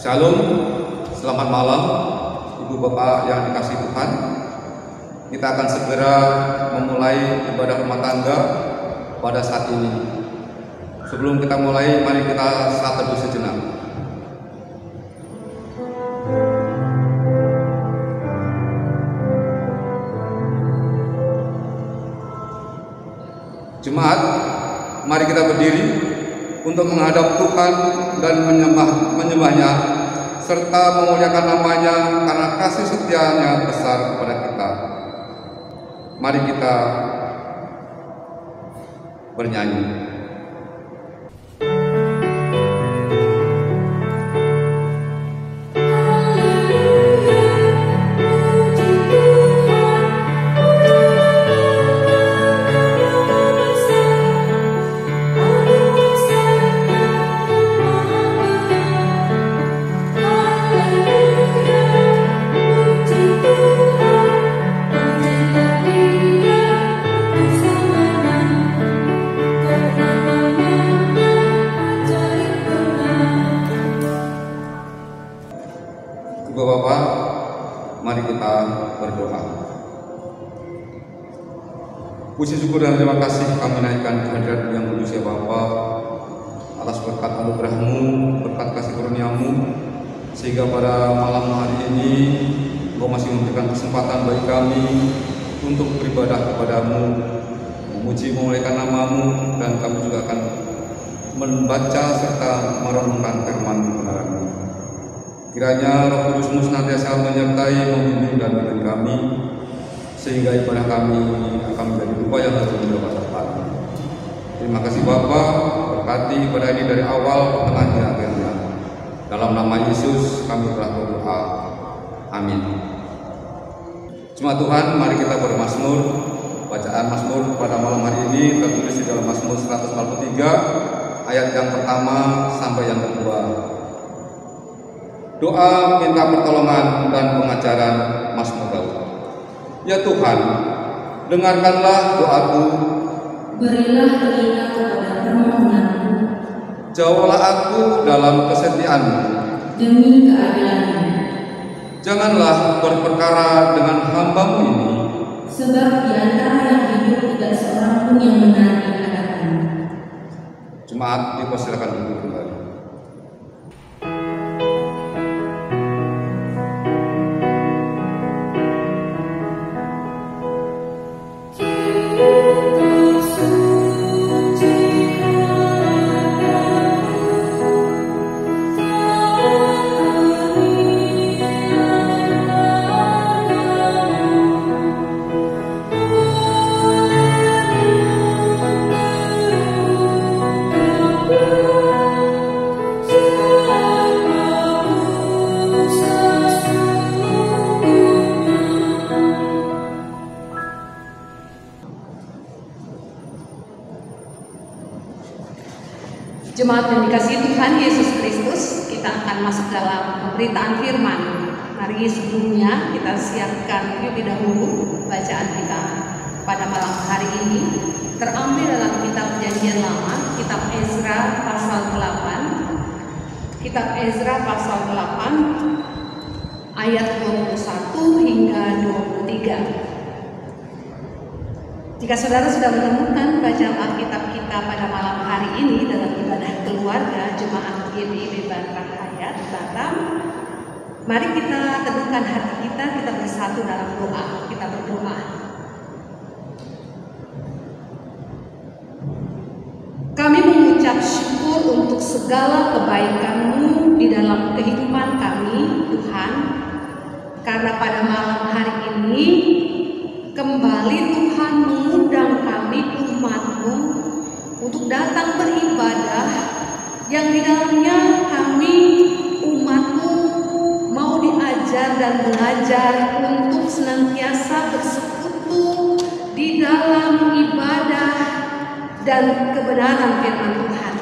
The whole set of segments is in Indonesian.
Shalom, selamat malam Ibu Bapak yang dikasihi Tuhan. Kita akan segera memulai ibadah rumah tangga pada saat ini. Sebelum kita mulai, mari kita saat teduh sejenak. Jemaat, mari kita berdiri untuk menghadap Tuhan dan menyembahnya serta memuliakan namanya karena kasih setianya besar kepada kita. Mari kita bernyanyi. Bapak, mari kita berdoa. Puji syukur dan terima kasih kami naikkan kehadirat yang kudus ya Bapa, atas berkat anugerah-Mu, berkat kasih karunia-Mu, sehingga pada malam hari ini Engkau masih memberikan kesempatan bagi kami untuk beribadah kepadamu, memuji memuliakan nama-Mu, dan kami juga akan membaca serta merenungkan firman kebenaran-Mu. Kiranya Roh Kudus-Mu senantiasa menyertai, membimbing dan menuntun kami, sehingga ibadah kami akan menjadi rupa yang harus mendapat tepat. Terima kasih Bapa, berkati ibadah ini dari awal, tengah, dan akhirnya. Dalam nama Yesus kami telah berdoa. Amin. Jemaat Tuhan, mari kita bermazmur. Bacaan Mazmur pada malam hari ini tertulis di dalam Mazmur 143 ayat yang pertama sampai yang kedua. Doa minta pertolongan dan pengajaran Mazmur Daud. Ya Tuhan, dengarkanlah doaku. Berilah telinga kepada permohonanku. Jawablah aku dalam kesetiaan-Mu. Demi keadilan-Mu. Janganlah berperkara dengan hamba-Mu ini. Sebab di antara yang hidup tidak seorang pun yang benar di hadapan-Mu. Jemaat dipersilakan duduk kembali. Jemaat yang dikasihi Tuhan Yesus Kristus, kita akan masuk dalam pemberitaan firman. Mari sebelumnya kita siapkan terlebih dahulu bacaan kita pada malam hari ini, terambil dalam kitab Perjanjian Lama, kitab Ezra pasal 8. Kitab Ezra pasal 8 ayat 21 hingga 23. Jika saudara sudah menemukan bacaan Alkitab kita pada malam hari ini dalam ibadah keluarga Jemaat GBI Bantar Hayat Batam, mari kita teduhkan hati kita bersatu dalam doa. Kita berdoa. Kami mengucap syukur untuk segala kebaikan-Mu di dalam kehidupan kami, Tuhan, karena pada malam hari ini kembali Tuhan mengundang kami umat-Mu untuk datang beribadah yang di dalamnya kami umat-Mu mau diajar dan belajar untuk senantiasa bersekutu di dalam ibadah dan kebenaran firman Tuhan,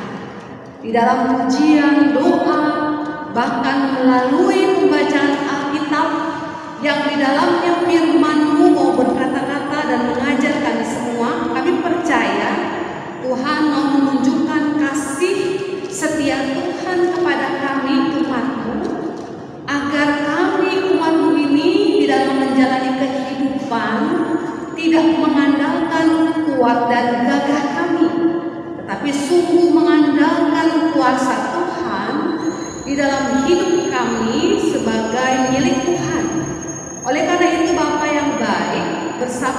di dalam pujian, doa, bahkan melalui pembacaan Alkitab yang di dalamnya firman-Mu mau berkata-kata dan mengajar kami semua. Kami percaya Tuhan mau menunjukkan kasih setia Tuhan kepada kami umat-Mu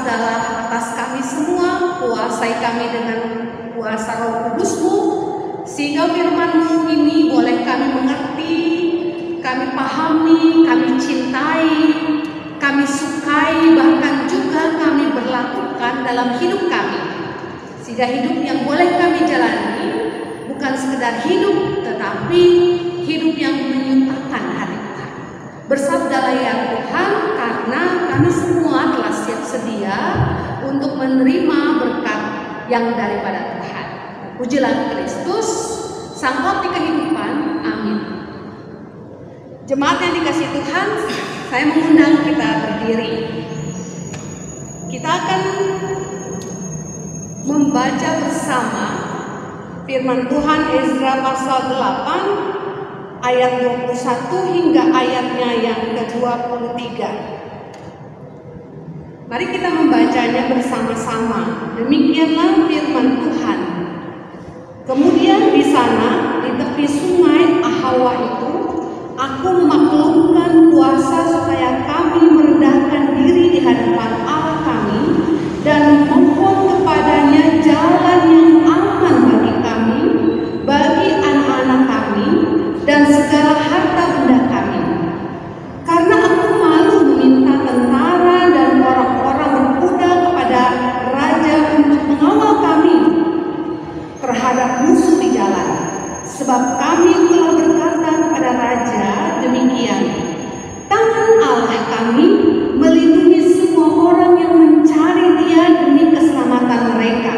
bersabdalah atas kami semua, kuasai kami dengan kuasa Roh Kudus-Mu, sehingga firman-Mu ini boleh kami mengerti, kami pahami, kami cintai, kami sukai, bahkan juga kami berlakukan dalam hidup kami. Sehingga hidup yang boleh kami jalani bukan sekedar hidup, tetapi hidup yang menyutakan hati Tuhan. Bersabdalah ya Tuhan, karena kami semua telah siap sedia untuk menerima berkat yang daripada Tuhan. Pujilah Kristus, Sang Roti kehidupan. Amin. Jemaat yang dikasihi Tuhan, saya mengundang kita berdiri. Kita akan membaca bersama firman Tuhan Ezra pasal 8 ayat 21 hingga ayatnya yang ke-23. Mari kita membacanya bersama-sama. Demikianlah firman Tuhan. Kemudian di sana, di tepi sungai Ahawa itu, aku memaklumkan kuasa supaya kami merendahkan diri di hadapan Allah kami dan memohon kepadanya jalan yang aman bagi kami, bagi anak-anak kami, dan segala harta benda kami. Karena aku malu meminta tentara dan orang-orang berkuda kepada raja untuk mengawal kami terhadap musuh di jalan. Sebab kami telah berkata kepada raja demikian, tangan Allah kami melindungi semua orang yang mencari Dia demi keselamatan mereka,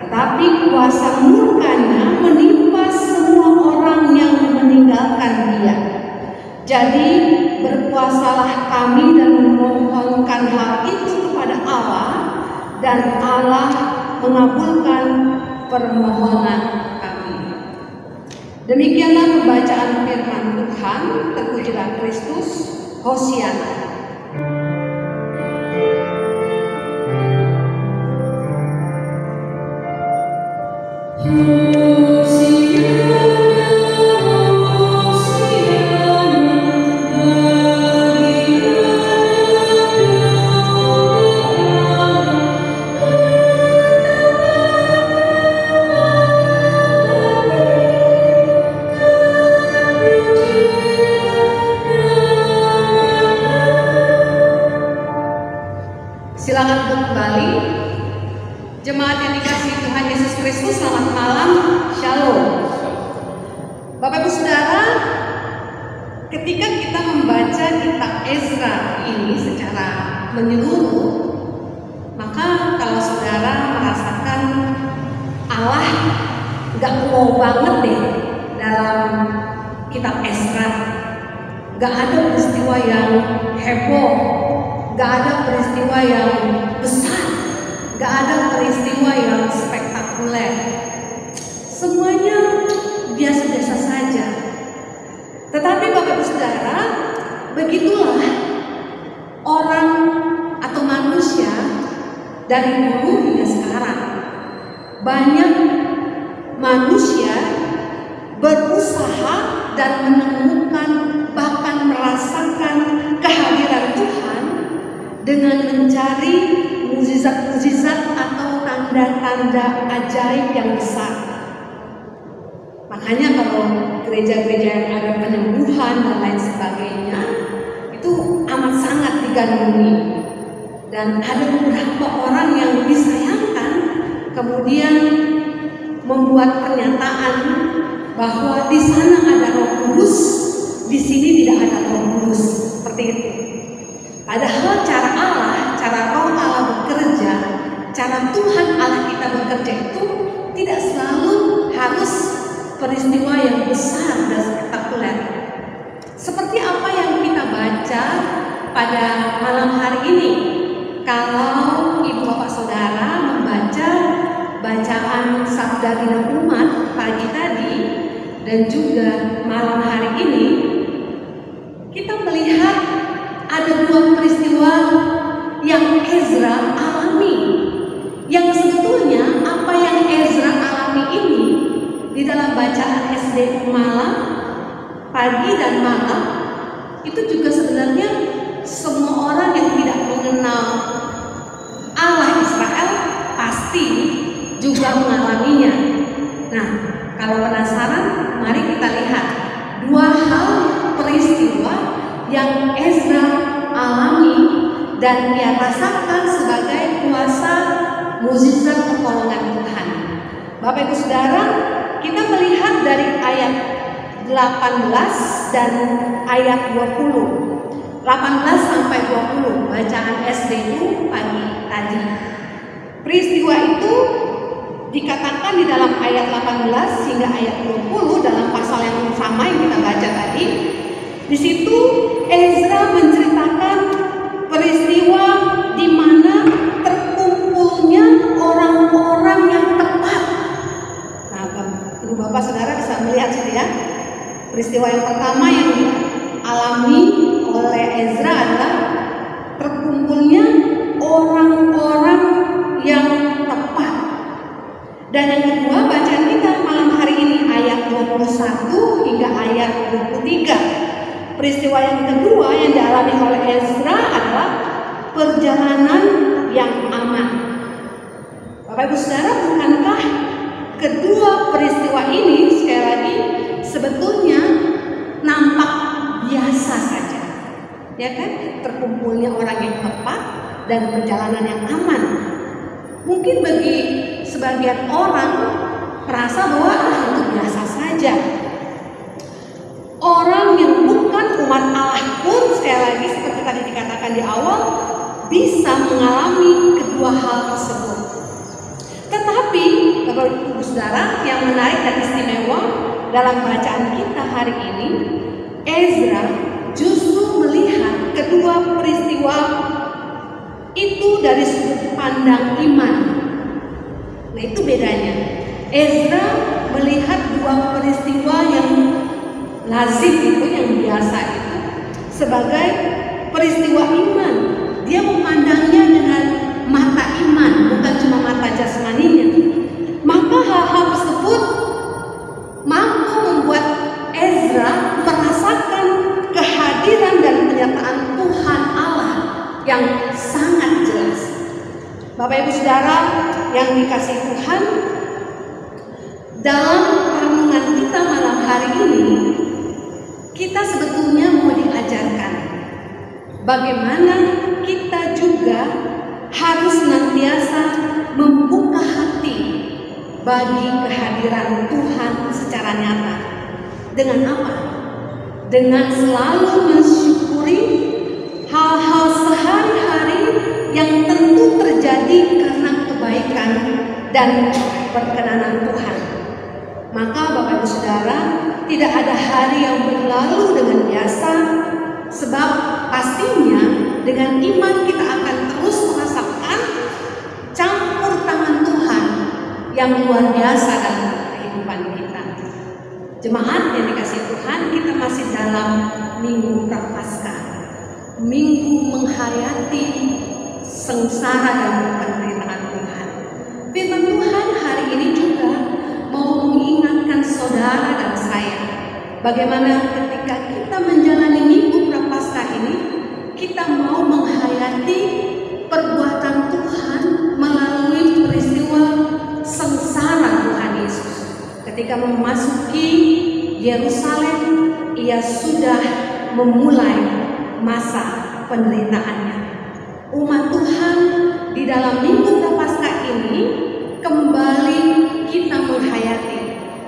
tetapi kuasa murkanya menimpa semua orang yang meninggalkan Dia. Jadi berpuasalah kami dan memohonkan hal itu kepada Allah, dan Allah mengabulkan permohonan kami. Demikianlah pembacaan firman Tuhan. Terpujilah Kristus. Hosiana. Silakan kembali. Jemaat yang dikasihi Tuhan Yesus Kristus, selamat malam. Shalom. Bapak Ibu Saudara, ketika kita membaca kitab Ezra ini secara menyeluruh, maka kalau saudara merasakan Allah gak wow banget deh dalam kitab Ezra, gak ada peristiwa yang heboh, gak ada peristiwa yang besar, gak ada peristiwa yang spektakuler. Semuanya biasa-biasa saja. Tetapi Bapak Ibu Saudara, begitulah orang atau manusia dari dulu hingga sekarang. Banyak manusia berusaha dan menemukan, bahkan merasakan kehadiran Tuhan dengan mencari mukjizat-mukjizat atau tanda-tanda ajaib yang besar. Makanya kalau gereja-gereja yang ada penyembuhan dan lain sebagainya itu amat sangat digandrungi. Dan ada beberapa orang yang disayangkan kemudian membuat pernyataan bahwa di sana ada Roh Kudus, di sini tidak ada Roh Kudus, seperti itu. Padahal cara Allah, cara Roh Allah bekerja, cara Tuhan Allah kita bekerja itu tidak selalu harus peristiwa yang besar dan spektakuler. Seperti apa yang kita baca pada malam hari ini. Kalau Ibu Bapak Saudara membaca bacaan Sabda Bina Umat pagi tadi dan juga malam hari ini, kita melihat ada dua peristiwa yang Ezra alami, yang sebetulnya apa yang Ezra alami ini di dalam bacaan SD malam, pagi dan malam, itu juga sebenarnya semua orang yang tidak mengenal pasti juga mengalaminya. Nah, kalau penasaran, mari kita lihat dua hal peristiwa yang Ezra alami dan ia rasakan sebagai kuasa mukjizat pertolongan Tuhan. Bapak Ibu Saudara, kita melihat dari ayat 18 dan ayat 20. 18 sampai 20 bacaan SDU pagi tadi. Peristiwa itu dikatakan di dalam ayat 18 hingga ayat 20 dalam pasal yang sama yang kita baca tadi. Di situ Ezra menceritakan peristiwa di mana terkumpulnya orang-orang yang tepat. Nah, Ibu Bapak Saudara bisa melihat sini ya. Peristiwa yang pertama yang dialami oleh Ezra adalah terkumpulnya orang-orang yang tepat. Dan yang kedua bacaan kita malam hari ini ayat 21 hingga ayat 23. Peristiwa yang kedua yang dialami oleh Ezra adalah perjalanan yang aman. Bapak Ibu Saudara, bukankah kedua peristiwa ini sekali lagi sebetulnya nampak biasa saja, ya kan? Terkumpulnya orang yang tepat dan perjalanan yang aman. Mungkin bagi sebagian orang merasa bahwa itu biasa saja. Orang yang bukan umat Allah pun sekali lagi seperti tadi dikatakan di awal bisa mengalami kedua hal tersebut. Tetapi Bapak Ibu Saudara, yang menarik dan istimewa dalam bacaan kita hari ini, Ezra justru melihat kedua peristiwa itu dari sudut pandang iman. Nah, itu bedanya. Ezra melihat dua peristiwa yang lazim itu, yang biasa itu, sebagai peristiwa iman. Dia memandangnya dengan mata iman, bukan cuma mata jasmaninya. Maka hal-hal tersebut mampu membuat Ezra merasakan kehadiran dan penyertaan Tuhan Allah yang sangat jelas. Bapak Ibu Saudara yang dikasihi Tuhan, dalam renungan kita malam hari ini, kita sebetulnya mau diajarkan bagaimana kita juga harus senantiasa membuka hati bagi kehadiran Tuhan secara nyata. Dengan apa? Dengan selalu mensyukuri hal-hal sehari-hari yang tentu terjadi karena kebaikan dan perkenanan Tuhan. Maka Bapak Ibu Saudara, tidak ada hari yang berlalu dengan biasa, sebab pastinya dengan iman kita akan terus merasakan campur tangan Tuhan yang luar biasa dalam kehidupan kita. Jemaat yang dikasihi Tuhan, kita masih dalam Minggu Prapaskah, Minggu menghayati sengsara dan penderitaan Tuhan. Firman Tuhan hari ini juga mau mengingatkan saudara dan saya, bagaimana ketika kita menjalani Minggu Prapaskah ini, kita mau menghayati perbuatan Tuhan melalui peristiwa sengsara Tuhan Yesus. Ketika memasuki Yerusalem, ia sudah memulai masa penderitaannya. Umat Tuhan di dalam Minggu Prapaskah ini kembali kita menghayati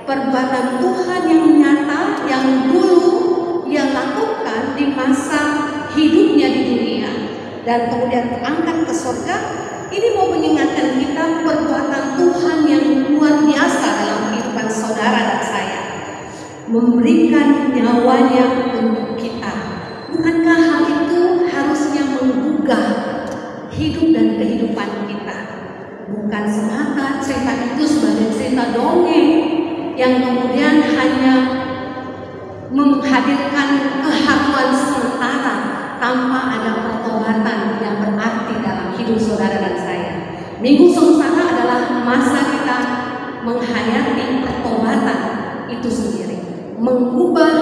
perbuatan Tuhan yang nyata yang dulu ia lakukan di masa hidupnya di dunia dan kemudian terangkat ke surga. Ini mau mengingatkan kita perbuatan Tuhan yang luar biasa dalam kehidupan saudara dan saya, memberikan nyawanya untuk kita. Bukankah hal itu harusnya menggugah hidup dan kehidupan kita? Bukan semata cerita itu sebagai cerita dongeng yang kemudian hanya menghadirkan keharuan sementara tanpa ada pertobatan yang berarti dalam hidup saudara dan saya. Minggu sengsara adalah masa kita menghayati pertobatan itu sendiri, mengubah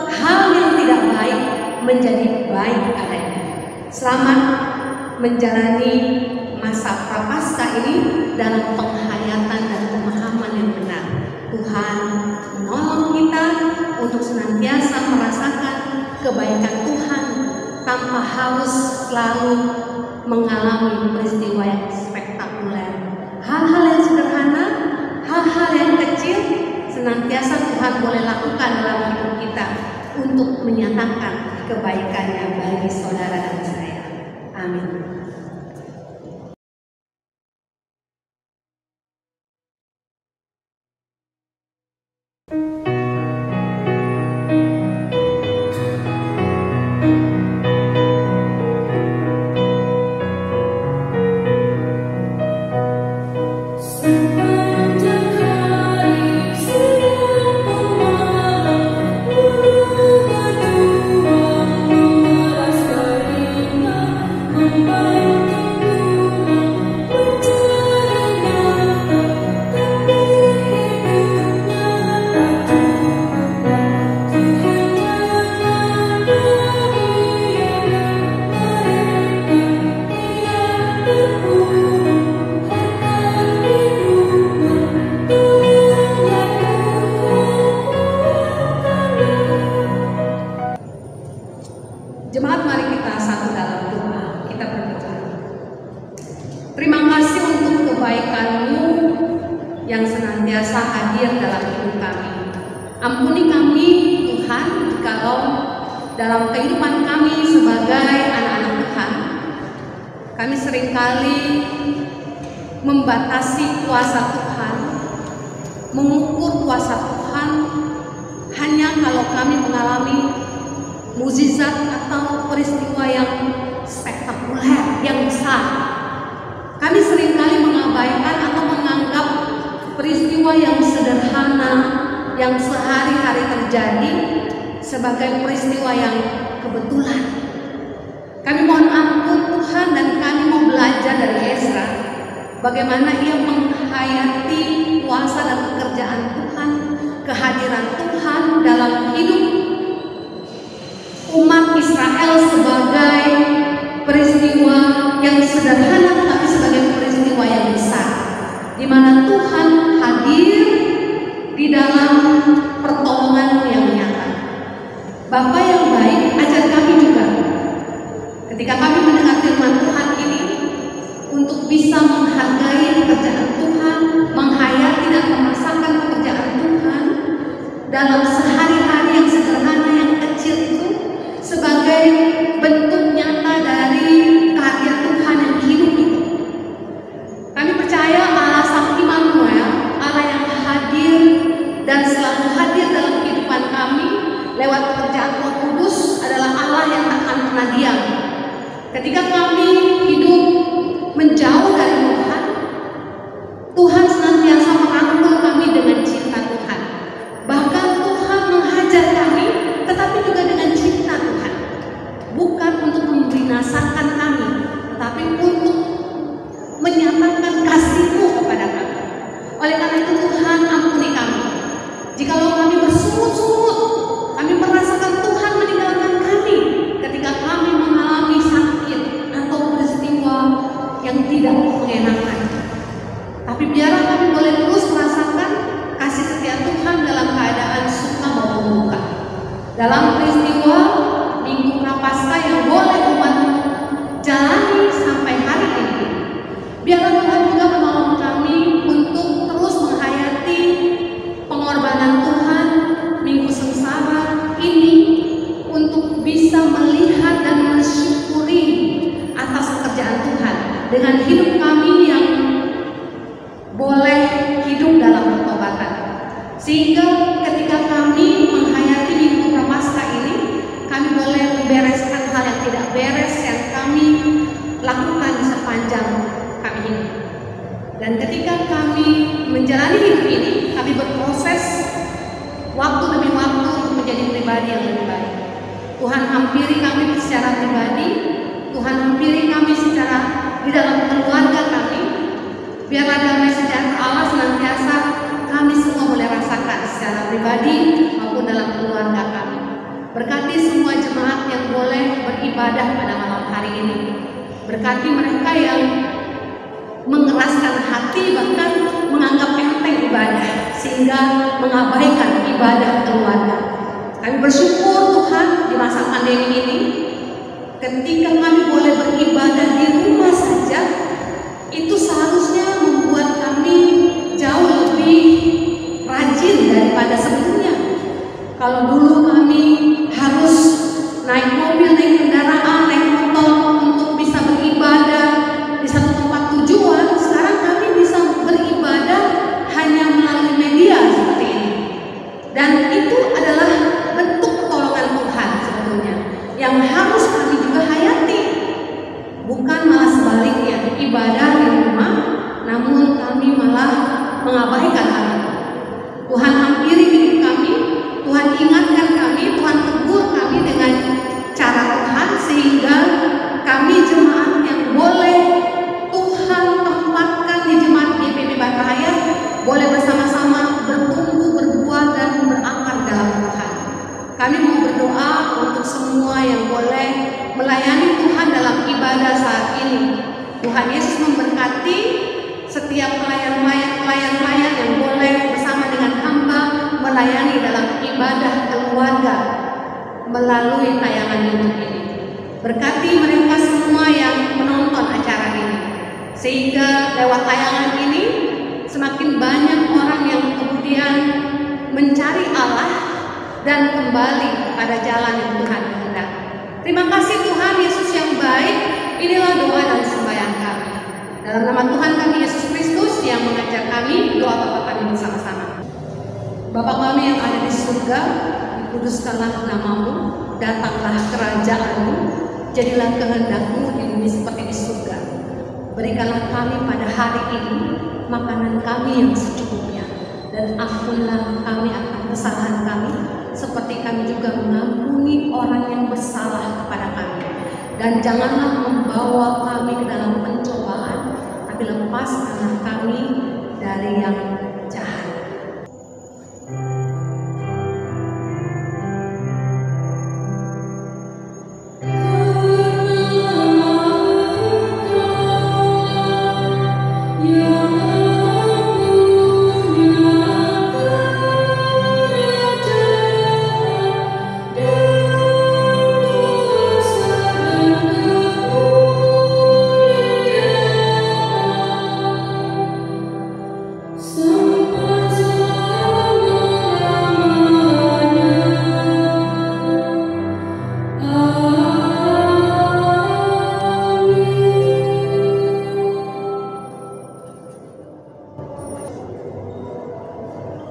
hal yang tidak baik menjadi baik adanya. Selamat menjalani masa masa Prapaskah ini dalam penghayatan dan pemahaman yang benar. Tuhan menolong kita untuk senantiasa merasakan kebaikan Tuhan tanpa harus selalu mengalami peristiwa yang spektakuler. Hal-hal yang sederhana, hal-hal yang kecil senantiasa Tuhan boleh lakukan dalam hidup kita untuk menyatakan kebaikannya bagi saudara dan saya. Amin. Jemaat, mari kita satu dalam doa. Kita berdoa. Terima kasih untuk kebaikan-Mu yang senantiasa hadir dalam hidup kami. Ampuni kami Tuhan jikalau dalam kehidupan kami sebagai anak-anak Tuhan, kami seringkali membatasi kuasa Tuhan, mengukur kuasa Tuhan hanya kalau kami mengalami mukjizat atau peristiwa yang spektakuler, yang besar. Kami seringkali mengabaikan atau menganggap peristiwa yang sederhana, yang sehari-hari terjadi sebagai peristiwa yang kebetulan. Kami mohon ampun Tuhan, dan kami mau belajar dari Ezra bagaimana ia menghayati kuasa dan pekerjaan Tuhan, kehadiran Tuhan dalam hidup umat Israel sebagai peristiwa yang sederhana tetapi sebagai peristiwa yang besar, di mana Tuhan hadir di dalam pertolongan yang nyata. Bapa yang baik, ajar kami juga ketika kami mendengar firman Tuhan ini untuk bisa menghargai pekerjaan Tuhan, menghayati dan merasakan pekerjaan Tuhan dalam sehari-hari yang sederhana, yang kecil itu sebagai bentuk nyata dari karya Tuhan yang hidup itu. Kami percaya Allah Sang Immanuel, Allah yang hadir dan selalu hadir dalam kehidupan kami lewat pekerjaan Roh Kudus, adalah Allah yang tak akan pernah diam. Ketika kami hidup menjauh dari Tuhan, Tuhan senantiasa merangkul kami dengan cinta Tuhan. Bahkan Tuhan menghajar kami, tetapi juga dengan cinta Tuhan. Bukan untuk membinasakan kami, tetapi untuk menyatakan kasih-Mu kepada kami. Oleh karena itu Tuhan, ampuni kami jikalau kami bersungut-sungut, kami merasakan Tuhan meninggalkan kami ketika kami mengalami sakit atau peristiwa yang tidak mengenakan. Tapi biarlah kami boleh terus merasakan kasih setia Tuhan dalam keadaan suka maupun duka. Dalam peristiwa Minggu Prapaskah yang boleh umat jalani sampai hari ini, biarlah Tuhan juga menolong kami untuk terus menghayati pengorbanan Tuhan Minggu Sengsara ini, untuk bisa melihat dan mensyukuri atas pekerjaan Tuhan dengan hidup kami yang boleh hidup dalam pertobatan. Sehingga ketika kami menghayati Minggu Prapaskah ini, kami boleh membereskan hal yang tidak beres yang kami lakukan sepanjang kami hidup. Dan ketika kami menjalani hidup ini, kami berproses waktu demi waktu untuk menjadi pribadi yang lebih baik. Tuhan hampiri kami secara pribadi, Tuhan hampiri kami secara di dalam keluarga kami. Biarlah damai sejahtera Allah senantiasa kami semua boleh rasakan secara pribadi maupun dalam keluarga kami. Berkati semua jemaat yang boleh beribadah pada malam hari ini. Berkati mereka yang mengeraskan hati, bahkan menganggap enteng ibadah, sehingga mengabaikan ibadah keluarga. Kami bersyukur Tuhan di masa pandemi ini, ketika kami boleh beribadah di rumah saja, itu seharusnya membuat kami jauh lebih rajin daripada sebelumnya. Kalau dulu kami harus naik mobil, naik kendaraan, naik motor untuk bisa beribadah di satu tempat tujuan, sekarang kami bisa beribadah hanya melalui media seperti ini. Dan itu adalah bentuk pertolongan Tuhan sebetulnya, yang harus kami juga hayati. Bukan malah sebaliknya, ibadah di rumah, namun kami malah mengabaikan hal itu. Tuhan hampiri hidup kami, Tuhan ingatkan kami, Tuhan tegur kami dengan cara Tuhan, sehingga kami jemaat yang boleh Tuhan tempatkan di jemaat GPB Batrahaya boleh bersama-sama bertumbuh, berbuah, dan berakar dalam Tuhan. Kami mau berdoa untuk semua yang boleh melayani Tuhan dalam ibadah saat ini. Tuhan Yesus memberkati setiap pelayan-pelayan yang boleh bersama dengan hamba melayani dalam ibadah keluarga melalui tayangan YouTube ini. Berkati mereka semua yang menonton acara ini, sehingga lewat tayangan ini semakin banyak orang yang kemudian mencari Allah dan kembali pada jalan yang Tuhan kehendaki. Terima kasih Tuhan Yesus yang baik. Inilah doa dan sembahyang kami. Dalam nama Tuhan kami Yesus Kristus yang mengajar kami, doa Bapa kami bersama-sama. Bapa kami yang ada di surga, dikuduskanlah nama-Mu, datanglah kerajaan-Mu, jadilah kehendak-Mu di bumi seperti di surga. Berikanlah kami pada hari ini makanan kami yang secukupnya, dan ampunlah kami akan kesalahan kami, seperti kami juga mengampuni orang yang bersalah kepada kami. Dan janganlah membawa kami ke dalam pencobaan, tapi lepaskanlah kami dari yang jahat.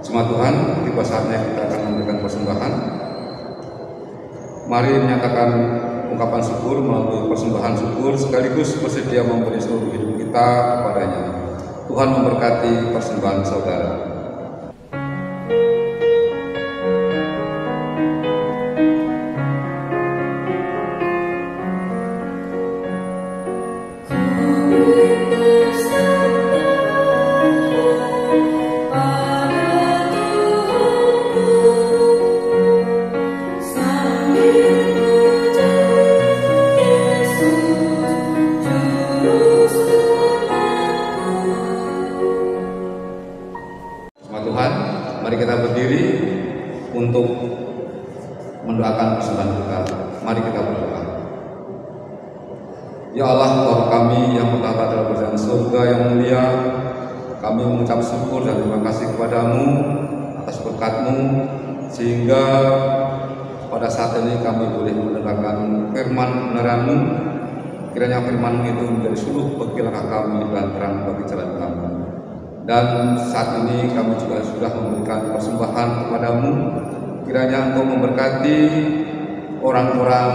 Jemaat Tuhan, tiba saatnya kita akan memberikan persembahan. Mari menyatakan ungkapan syukur melalui persembahan syukur, sekaligus bersedia memberi seluruh hidup kita kepadanya. Tuhan memberkati persembahan saudara. Tuhan, mari kita berdiri untuk mendoakan persembahan kita. Mari kita berdoa. Ya Allah, Tuhan kami yang bertahta dalam kerajaan surga yang mulia, kami mengucap syukur dan terima kasih kepadamu atas berkat-Mu, sehingga pada saat ini kami boleh mendengarkan firman kebenaran-Mu. Kiranya firman itu menjadi suluh bagi langkah kami dan terang bagi jalan kami. Dan saat ini kami juga sudah memberikan persembahan kepadamu. Kiranya Engkau memberkati orang-orang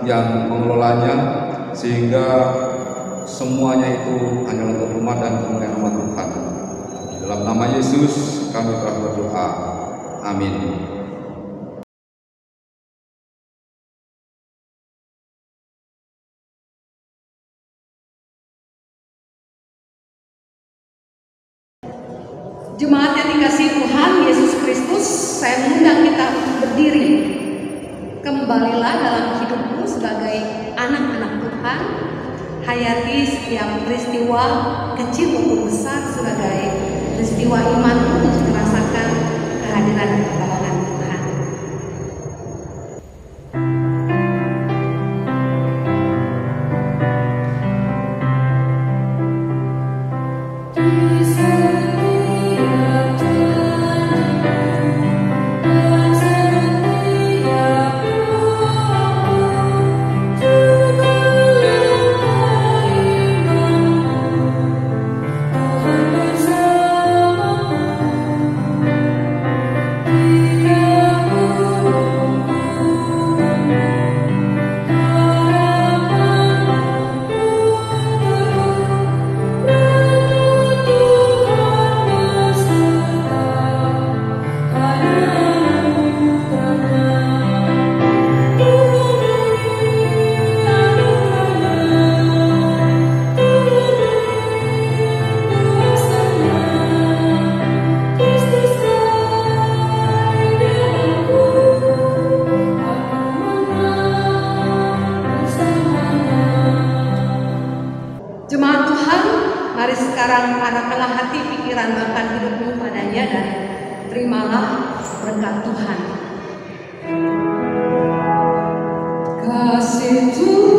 yang mengelolanya, sehingga semuanya itu hanya untuk rumah dan kemuliaan nama Tuhan. Dalam nama Yesus kami telah berdoa. Amin. Jemaat yang dikasihi Tuhan Yesus Kristus, saya mengundang kita berdiri. Kembalilah dalam hidupmu sebagai anak-anak Tuhan. hayati setiap peristiwa kecil maupun besar sebagai peristiwa iman untuk merasakan kehadiran dan pertolongan Tuhan. Jemaat Tuhan, mari sekarang arahkanlah hati, pikiran, bahkan hidupmu padanya dan terimalah berkat Tuhan. Kasih Tuhan